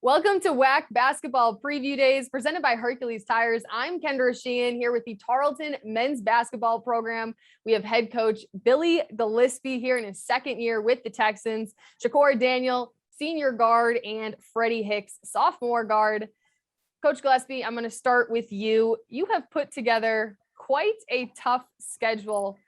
Welcome to WAC Basketball Preview Days presented by Hercules Tires. I'm Kendra Sheehan here with the Tarleton men's basketball program. We have head coach Billy Gillespie here in his second year with the Texans, Shakur Daniel, senior guard, and Freddie Hicks, sophomore guard. Coach Gillespie, I'm going to start with you. You have put together quite a tough schedule.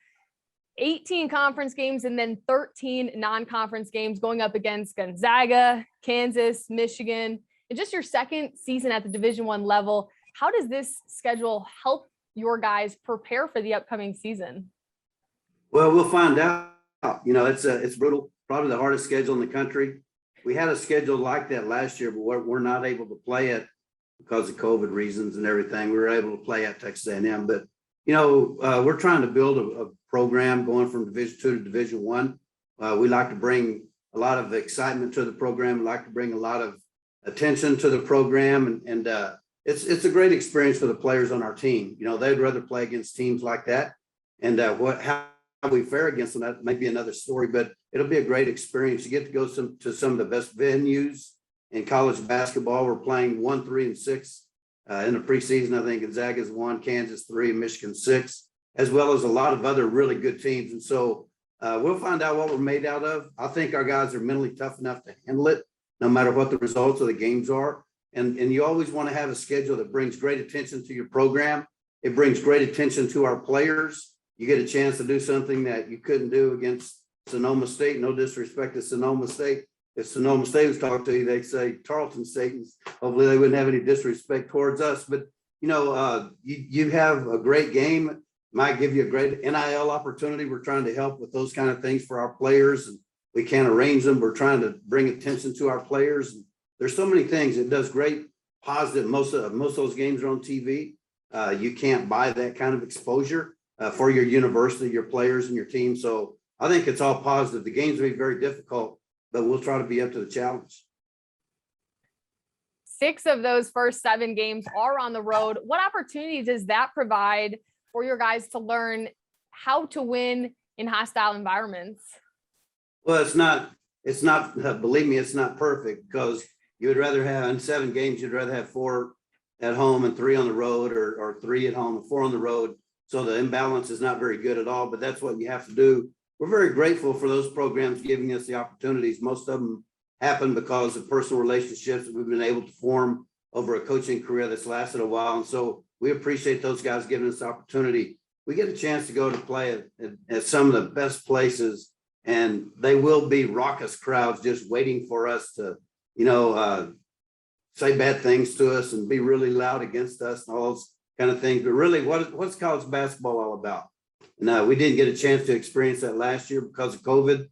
18 conference games and then 13 non-conference games going up against Gonzaga, Kansas, Michigan, and just your second season at the Division I level. How does this schedule help your guys prepare for the upcoming season? Well, we'll find out. It's brutal, probably the hardest schedule in the country. We had a schedule like that last year, but we're not able to play it because of COVID reasons and everything. We were able to play at Texas A&M, but we're trying to build a program going from Division II to Division I. We like to bring a lot of excitement to the program. We like to bring a lot of attention to the program, and it's a great experience for the players on our team. They'd rather play against teams like that, and how we fare against them, that may be another story, but it'll be a great experience. You get to go to some of the best venues in college basketball. We're playing 1, 3, and 6. In the preseason, I think Gonzaga's 1, Kansas 3, and Michigan 6, as well as a lot of other really good teams. And so we'll find out what we're made out of. I think our guys are mentally tough enough to handle it, no matter what the results of the games are. And you always want to have a schedule that brings great attention to your program. It brings great attention to our players. You get a chance to do something that you couldn't do against Sonoma State. No disrespect to Sonoma State. If Sonoma State was talking to you, they'd say Tarleton State. Hopefully they wouldn't have any disrespect towards us. But, you have a great game. Might give you a great NIL opportunity. We're trying to help with those kind of things for our players. And we can't arrange them. We're trying to bring attention to our players. And there's so many things. It does great positive. Most of those games are on TV. You can't buy that kind of exposure for your university, your players, and your team. So I think it's all positive. The games will be very difficult, but we'll try to be up to the challenge. 6 of those first 7 games are on the road. What opportunity does that provide for your guys to learn how to win in hostile environments? Well, it's not, believe me, it's not perfect, because you would rather have, in 7 games, you'd rather have 4 at home and 3 on the road, or 3 at home and 4 on the road. So the imbalance is not very good at all, but that's what you have to do. We're very grateful for those programs giving us the opportunities. Most of them happen because of personal relationships that we've been able to form over a coaching career that's lasted a while. And so we appreciate those guys giving us the opportunity. We get a chance to go to play at some of the best places, and they will be raucous crowds just waiting for us to, say bad things to us and be really loud against us and all those kind of things. But really, what's college basketball all about? No, we didn't get a chance to experience that last year because of COVID.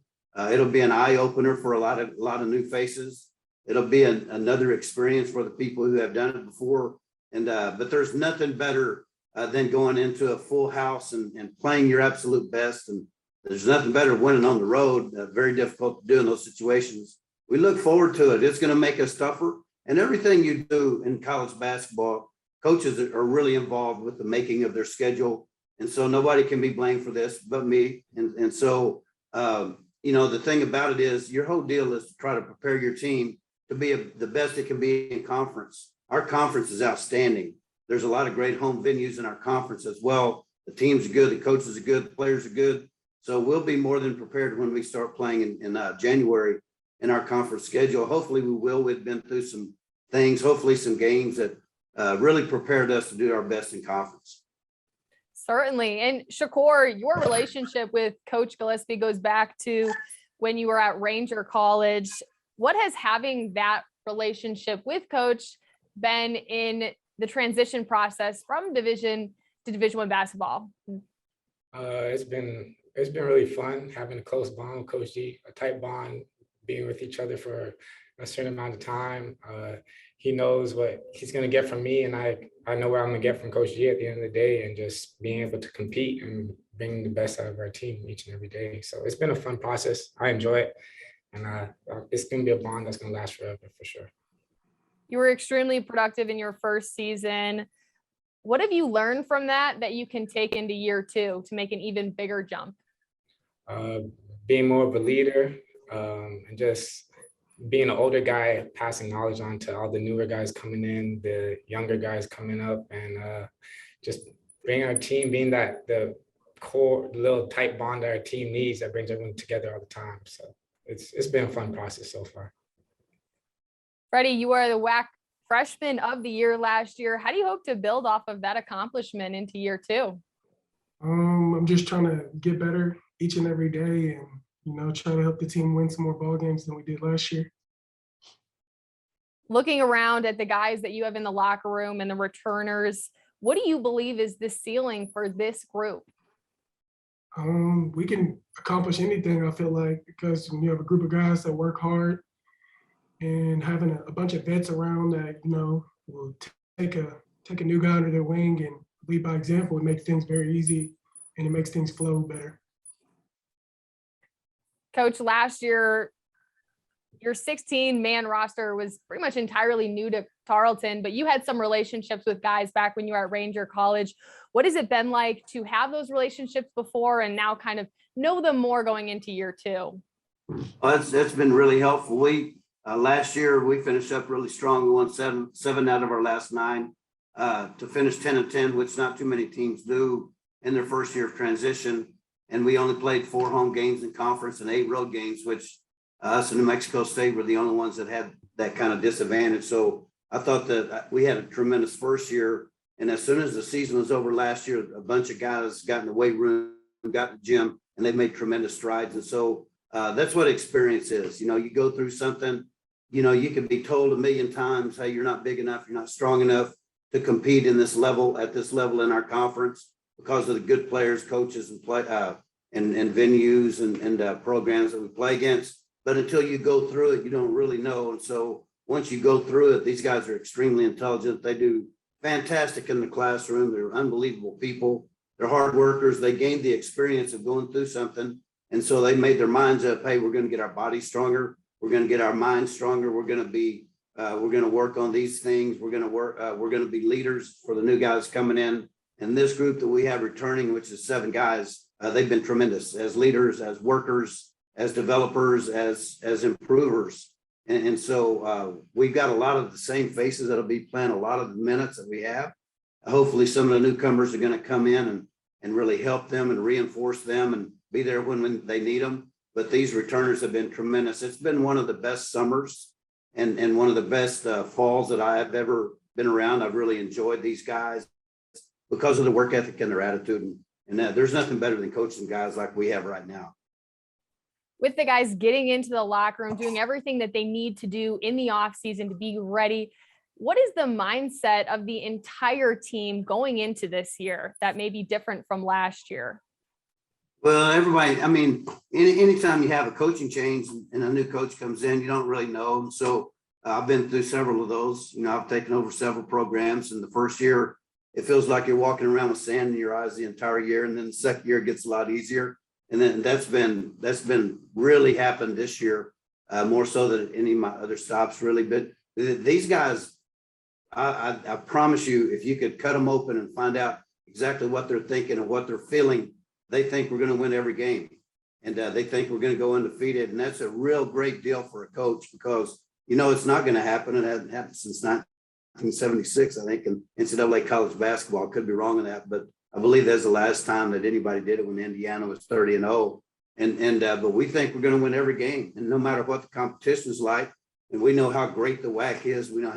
It'll be an eye opener for a lot of new faces. It'll be another experience for the people who have done it before. And but there's nothing better than going into a full house and playing your absolute best. And there's nothing better winning on the road. Very difficult to do in those situations. We look forward to it. It's going to make us tougher. And everything you do in college basketball, coaches are really involved with the making of their schedule. And so nobody can be blamed for this but me. And so, the thing about it is your whole deal is to try to prepare your team to be the best it can be in conference. Our conference is outstanding. There's a lot of great home venues in our conference as well. The teams are good. The coaches are good. The players are good. So we'll be more than prepared when we start playing in January in our conference schedule. Hopefully we will. We've been through some things, hopefully some games that really prepared us to do our best in conference. Certainly. And Shakur, your relationship with Coach Gillespie goes back to when you were at Ranger College. What has having that relationship with Coach been in the transition process from Division to Division I basketball? It's been really fun having a close bond with Coach G, a tight bond, being with each other for a certain amount of time. He knows what he's going to get from me, and I know what I'm going to get from Coach G at the end of the day, and just being able to compete and bring the best out of our team each and every day. So it's been a fun process. I enjoy it, and it's going to be a bond that's going to last forever for sure. You were extremely productive in your first season. What have you learned from that you can take into year 2 to make an even bigger jump? Being more of a leader, and just being an older guy, passing knowledge on to all the newer guys coming in, the younger guys coming up, and just being our team, being that the core little tight bond that our team needs that brings everyone together all the time. So it's been a fun process so far. Freddie, you are the WAC Freshman of the Year last year. How do you hope to build off of that accomplishment into year two? I'm just trying to get better each and every day and, try to help the team win some more ball games than we did last year. Looking around at the guys that you have in the locker room and the returners, what do you believe is the ceiling for this group? We can accomplish anything, I feel like, because when you have a group of guys that work hard and having a bunch of vets around that, will take a new guy under their wing and lead by example, it makes things very easy and it makes things flow better. Coach, last year, your 16-man roster was pretty much entirely new to Tarleton, but you had some relationships with guys back when you were at Ranger College. What has it been like to have those relationships before and now kind of know them more going into year two? Well, it's been really helpful. Last year we finished up really strong. We won seven out of our last 9 to finish 10-10, which not too many teams do in their first year of transition. And we only played 4 home games in conference and 8 road games, which us and New Mexico State were the only ones that had that kind of disadvantage. So I thought that we had a tremendous first year. And as soon as the season was over last year, a bunch of guys got in the weight room, got in the gym, and they made tremendous strides. And so that's what experience is. You go through something, you can be told a million times, hey, you're not big enough, you're not strong enough to compete at this level in our conference because of the good players, coaches, and venues and programs that we play against. But until you go through it, you don't really know. And so once you go through it, these guys are extremely intelligent. They do fantastic in the classroom. They're unbelievable people. They're hard workers. They gained the experience of going through something. And so they made their minds up, hey, we're going to get our bodies stronger. We're going to get our minds stronger. We're going to work on these things. We're going to be leaders for the new guys coming in. And this group that we have returning, which is 7 guys, they've been tremendous as leaders, as workers, as developers, as improvers. And so we've got a lot of the same faces that'll be playing a lot of the minutes that we have. Hopefully some of the newcomers are going to come in and really help them and reinforce them and be there when they need them. But these returners have been tremendous. It's been one of the best summers and one of the best falls that I have ever been around. I've really enjoyed these guys because of the work ethic and their attitude. And there's nothing better than coaching guys like we have right now. With the guys getting into the locker room, doing everything that they need to do in the off season to be ready, what is the mindset of the entire team going into this year that may be different from last year? Well, everybody, anytime you have a coaching change and a new coach comes in, you don't really know. So I've been through several of those. I've taken over several programs. In the first year, it feels like you're walking around with sand in your eyes the entire year. And then the second year it gets a lot easier. And then that's been really happened this year, more so than any of my other stops really. But these guys, I promise you, if you could cut them open and find out exactly what they're thinking and what they're feeling, they think we're going to win every game. And they think we're going to go undefeated. And that's a real great deal for a coach because, it's not going to happen. It hasn't happened since 1976, I think, in NCAA college basketball. I could be wrong on that, but I believe that's the last time that anybody did it when Indiana was 30-0. But we think we're going to win every game. And no matter what the competition is like, and we know how great the WAC is, we know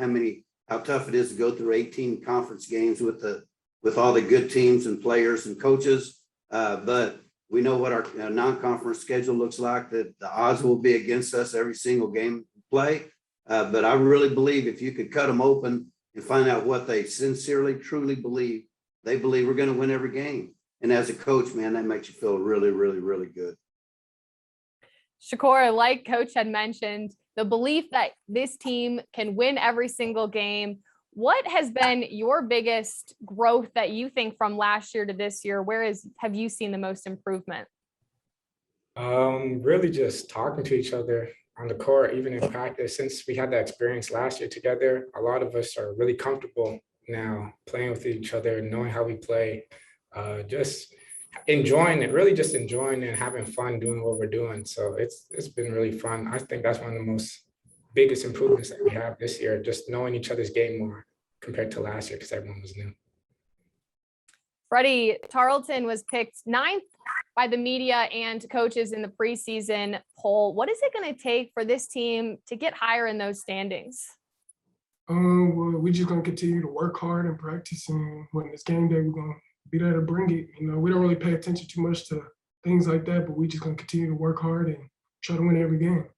how tough it is to go through 18 conference games with all the good teams and players and coaches. But we know what our non-conference schedule looks like, that the odds will be against us every single game we play. But I really believe if you could cut them open and find out what they sincerely, truly believe, they believe we're going to win every game. And as a coach, man, that makes you feel really, really, really good. Shakur, like Coach had mentioned, the belief that this team can win every single game. What has been your biggest growth that you think from last year to this year? Have you seen the most improvement? Really just talking to each other on the court, even in practice. Since we had that experience last year together, a lot of us are really comfortable now playing with each other, knowing how we play, just enjoying it, really just enjoying it and having fun doing what we're doing. So it's been really fun. I think that's one of the most biggest improvements that we have this year, just knowing each other's game more compared to last year because everyone was new. Freddie, Tarleton was picked 9th by the media and coaches in the preseason poll. What is it going to take for this team to get higher in those standings? Well, we're just gonna continue to work hard and practice, and when it's game day, we're gonna be there to bring it. You know, we don't really pay attention too much to things like that, but we just gonna continue to work hard and try to win every game.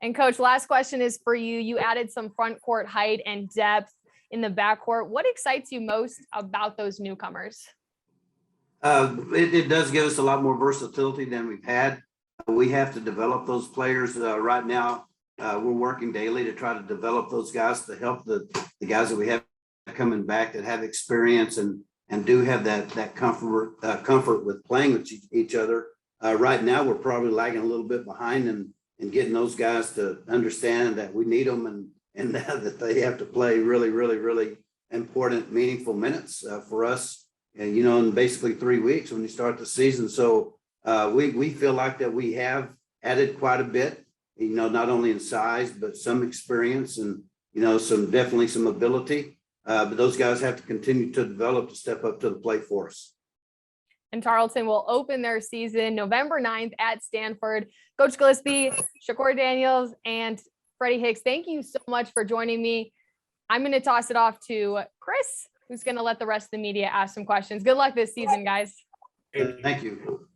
And Coach, last question is for you. You added some front court height and depth in the backcourt. What excites you most about those newcomers? It does give us a lot more versatility than we've had. We have to develop those players right now. We're working daily to try to develop those guys to help the guys that we have coming back that have experience and do have that comfort with playing with each other. Right now, we're probably lagging a little bit behind in getting those guys to understand that we need them and that they have to play really, really, really important, meaningful minutes for us. And, you know, in basically 3 weeks when you start the season. So we feel like that we have added quite a bit, you know, not only in size, but some experience and, you know, definitely some ability. But those guys have to continue to develop to step up to the plate for us. And Tarleton will open their season November 9th at Stanford. Coach Gillespie, Shakur Daniels, and Freddie Hicks, thank you so much for joining me. I'm going to toss it off to Chris, who's going to let the rest of the media ask some questions. Good luck this season, guys. Thank you.